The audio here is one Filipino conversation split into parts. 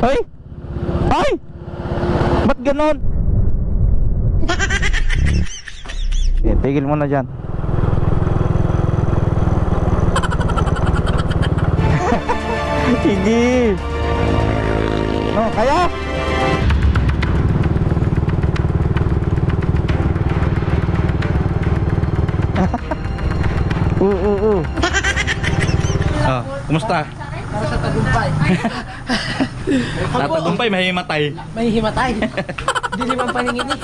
Ay! Ay! Ba't ganon? Tigil mo na dyan. Sige. No, kaya? Kumusta? Para sa tagumpay. Sa tagumpay may himatay. May himatay. Hindi naman paningin eh.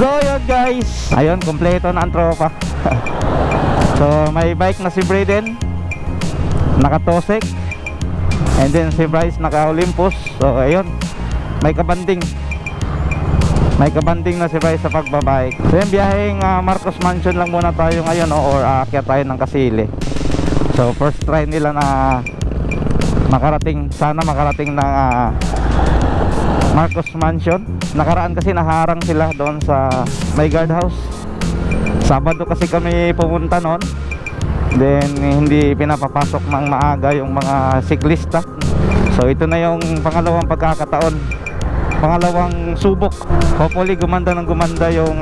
So yun guys, ayun, kompleto na ang tropa. So may bike na si Braden, naka-Tosek, and then si Bryce naka-Olympus. So ayun, may kabanding na si Bryce sa pagbabike. So yung biyaheng Marcos Mansion lang muna tayo ngayon, or aakyat tayo ng Kasili. So first try nila na sana makarating ng Marcos Mansion. Nakaraan kasi naharang sila doon sa may guardhouse. Sabado kasi kami pumunta noon, then hindi pinapapasok ng maaga yung mga siklista. So ito na yung pangalawang pagkakataon, pangalawang subok. Hopefully gumanda ng gumanda yung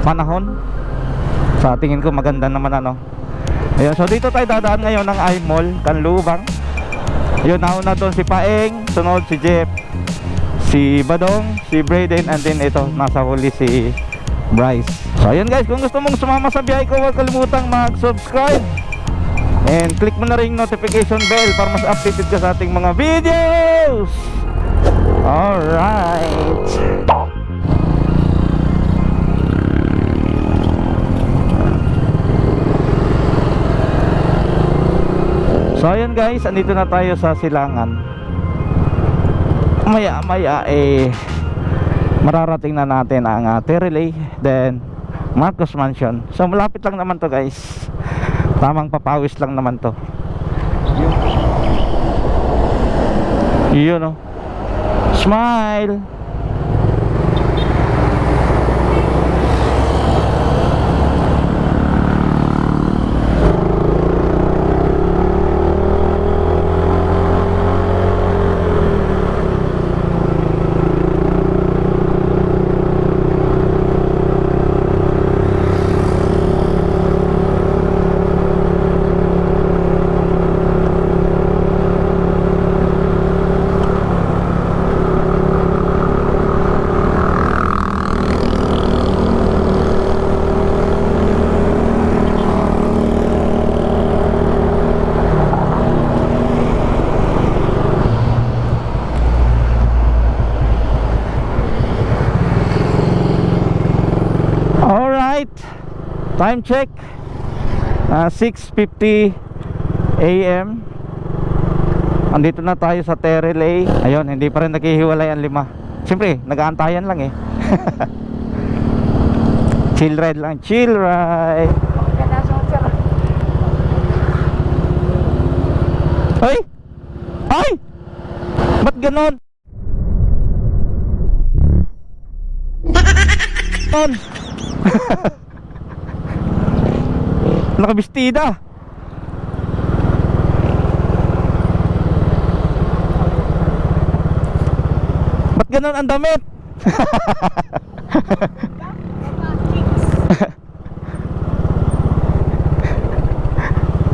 panahon. Sa tingin ko maganda naman ano. Ayun, so dito tayo dadaan ngayon ng I-Mall, Canlubang. Yun, nauna doon si Paeng, sunod si Jeff, si Badong, si Braden, and then ito, nasa huli si Bryce. So ayun guys, kung gusto mong sumama sa biyahe ko, huwag kalimutang mag-subscribe and click mo na ring notification bell para mas updated ka sa ating mga videos. Alright. So ayun guys, andito na tayo sa Silangan. Maya mararating na natin ang Terrelay, then Marcos Mansion. So malapit lang naman to guys, tamang papawis lang naman to. Yun, no? Smile. Time check 6:50 AM. Andito na tayo sa Terrelay. Ayun, hindi pa rin naghihiwalay ang lima. Siyempre, nag-aantayan lang eh. Chill ride lang, chill ride. Ay! Ay! Ba't ganon? Nakabistida. Ba't ganun ang damit?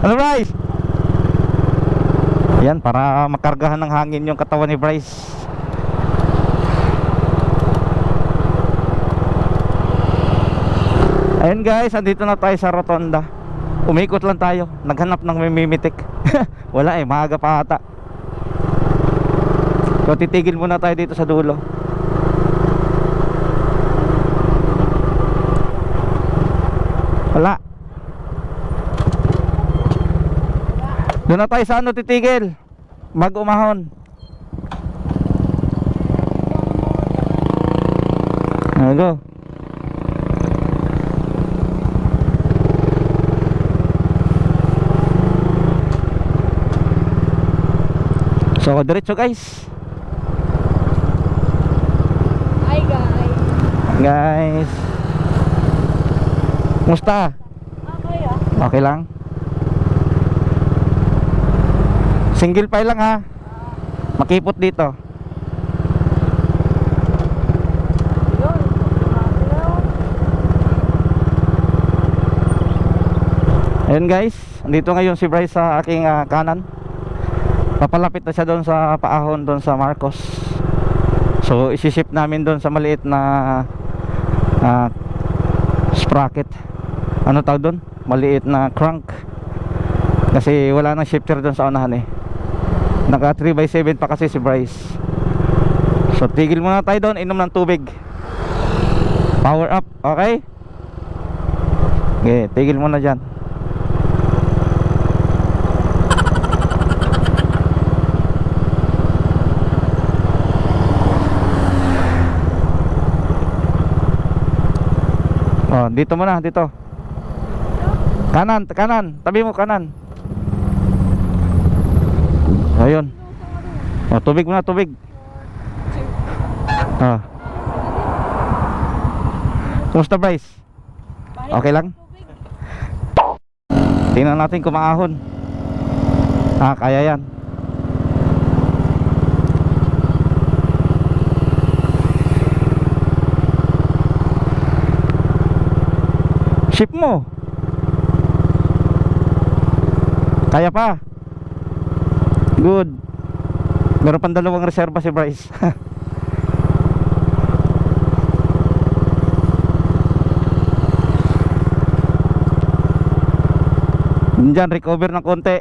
Ano Bryce? Yan, para makargahan ng hangin yung katawan ni Bryce. Ayun guys, andito na tayo sa Rotonda. Umikot lang tayo, naghanap ng mimitik. Wala eh, maaga pa ata. So titigil muna tayo dito sa dulo. Doon na tayo sa ano titigil. Mag-umahon. Go. So, diretso guys. Hi guys. Guys. Kumusta? Okay ah. Okay lang? Single file lang ha. Makipot dito. Yun. Ayun guys, dito ngayon si Bryce sa aking kanan. Papalapit na siya doon sa paahon doon sa Marcos. So isi-ship namin doon sa maliit na sprocket. Ano tawag doon? Maliit na crank. Kasi wala nang shifter doon sa unahan eh. Naka 3x7 pa kasi si Bryce. So tigil muna tayo doon, inom ng tubig. Power up, okay? Okay, tigil muna dyan. Oh, dito muna, dito. Kanan, kanan, tabi mo kanan. Ayun. Oh, tubig muna, tubig. Ah. Kumusta Bryce? Okay lang? Tingnan natin kung maahon. Kaya yan. Ship mo. Kaya pa. Good. Meron pang dalawang reserba si Bryce. Diyan, recover ng konti.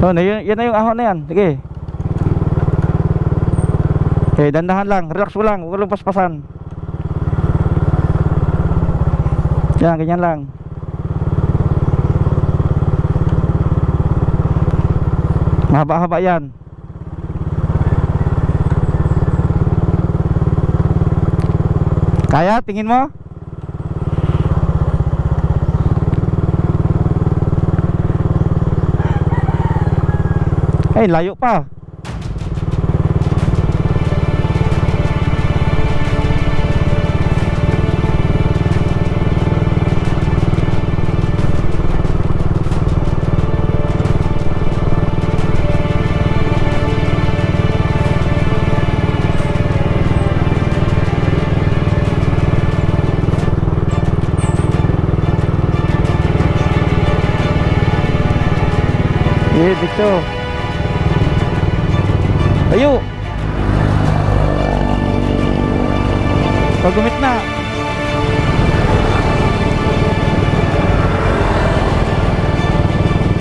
Oh, yan na yung ahon na yan. Sige. Okay, dandahan lang. Relax mo lang. Huwag lang paspasan. Yan, ganyan lang. Mahaba-haba yan. Kaya, tingin mo? Ay, layo pa. Dito. Ayo. Pagumit na.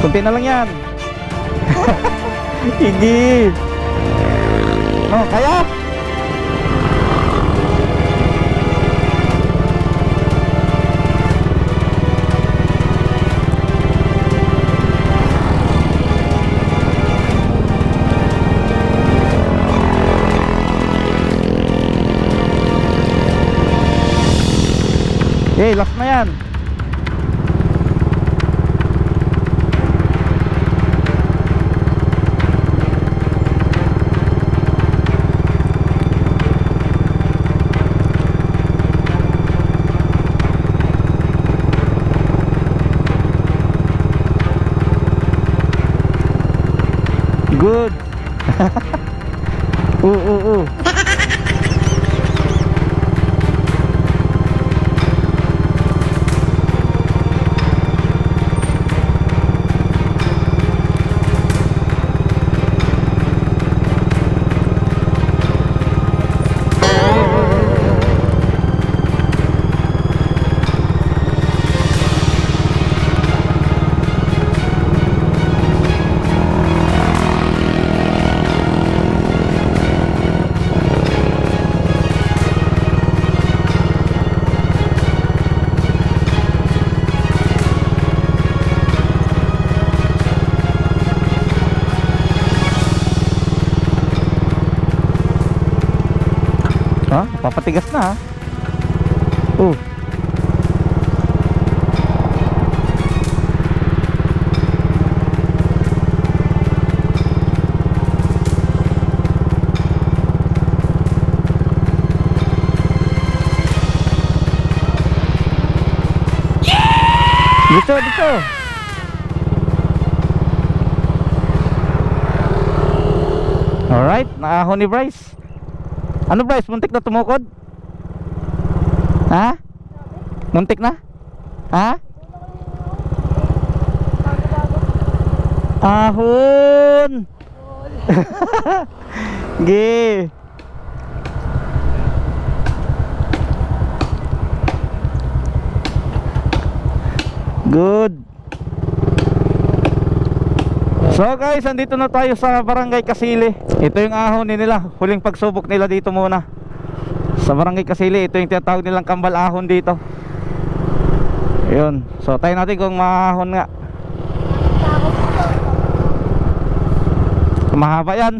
Kunti na lang yan. Hindi. Oh, kaya? Okay, last na yan. Good. Ha? Papatigas na ha. Oh. Dito, dito. Alright, naahon ni Bryce. Ano Bryce, muntik na tumukod? Ha? Muntik na? Ha? Ahon! Ge. Good. So guys, andito na tayo sa Barangay Kasili. Ito yung ahon nila. Huling pagsubok nila dito muna sa Barangay Kasili. Ito yung tinatawag nilang kambal ahon dito. Ayun. So tayo natin kung maahon nga. Mahaba yan.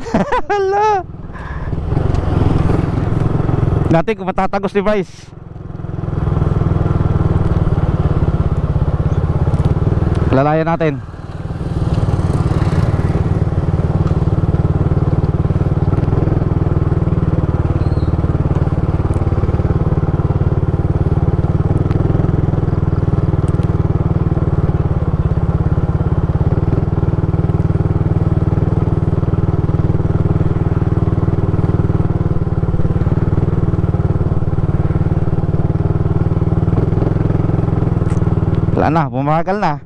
Hala. Natin kung matatagos ni Bryce. Lalayan natin. Wala na, bumagal na.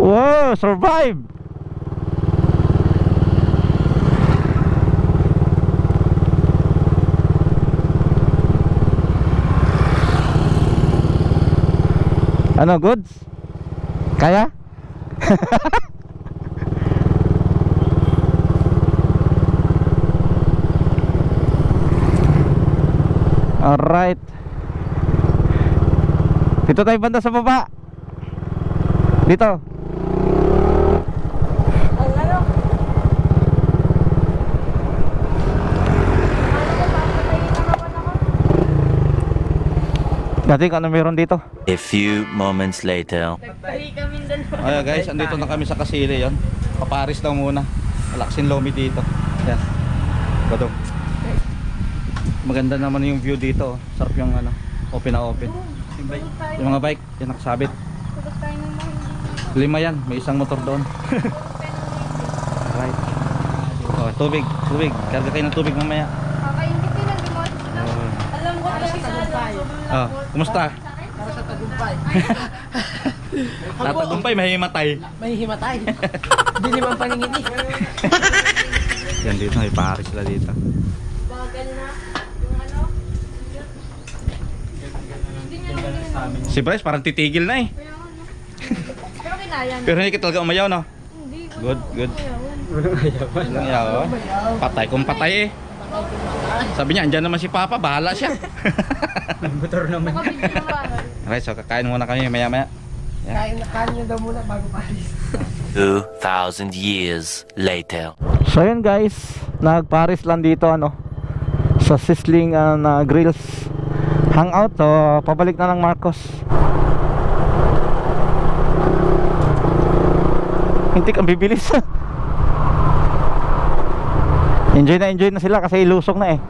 Wow, survive. Ano, goods? Kaya? Alright. Dito tayo banda sa baba. Dito. Dati kung ano meron dito. A few moments later. Nagtahi kami dalawa. Ayan guys, andito na kami sa Kasili yon. Paparis lang muna. Malaksin lomi dito. Yan. Badong. Maganda naman yung view dito. Sarap yung ano, open na open. Yung mga bike, yan nakasabit. Tulog tayo ng mga 5 yan, may isang motor doon. Right. Oh, tubig, tubig. Karga kayo ng tubig mamaya. kakaingit din ang limot. Alam ko Para sa tagumpay. Ah, kumusta? Para sa tagumpay. Tatagumpay, mahimatay. May himatay. Hindi naman paningin eh. Yan dito, may paris sila dito. Bagal na. Yung ano? Hindi niya naman yun. Si Bryce parang titigil na eh. Kaya ano. Pero kinaya na. Pero hindi ka talaga umayaw, no? Hindi. Good, good. Ayaw. Walang yaw. Patay kung patay eh. Sabi niya, andyan naman si Papa, bahala siya. Nakabidyo na ba? Alright, so kakain muna kami maya maya. Kain niya daw muna bago palis. 2,000 years later. So yun guys, nagparis lang dito ano sa Sizzling na Grills Hangout. So pabalik na ng Marcos. Hindi kang bibilis. Enjoy na sila kasi ilusong na eh.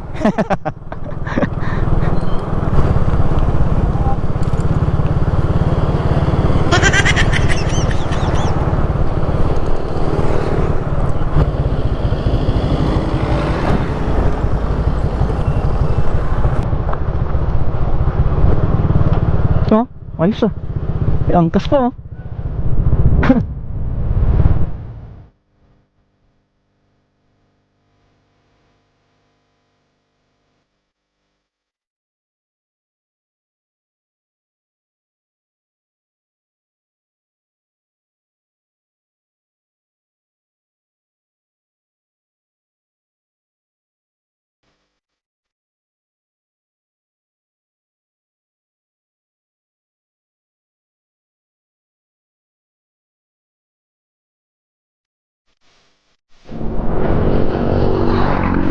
Oh, ayos ah. May angkas pa oh.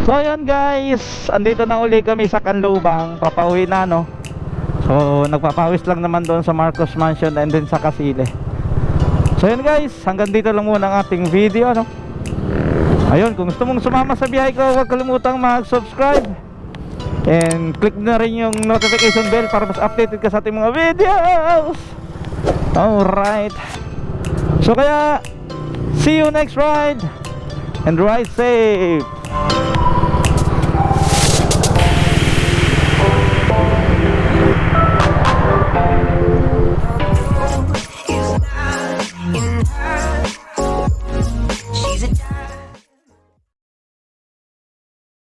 So ayan guys, andito na uli kami sa Canlubang, papauwi na no. So nagpapawis lang naman doon sa Marcos Mansion and then sa Casile. So ayan guys, hanggang dito lang muna ang ating video no. Ayun, kung gusto mong sumama sa biyahe ko, huwag kalimutang mag-subscribe and click na rin yung notification bell para mas updated ka sa ating mga videos. Alright, so kaya see you next ride and ride safe.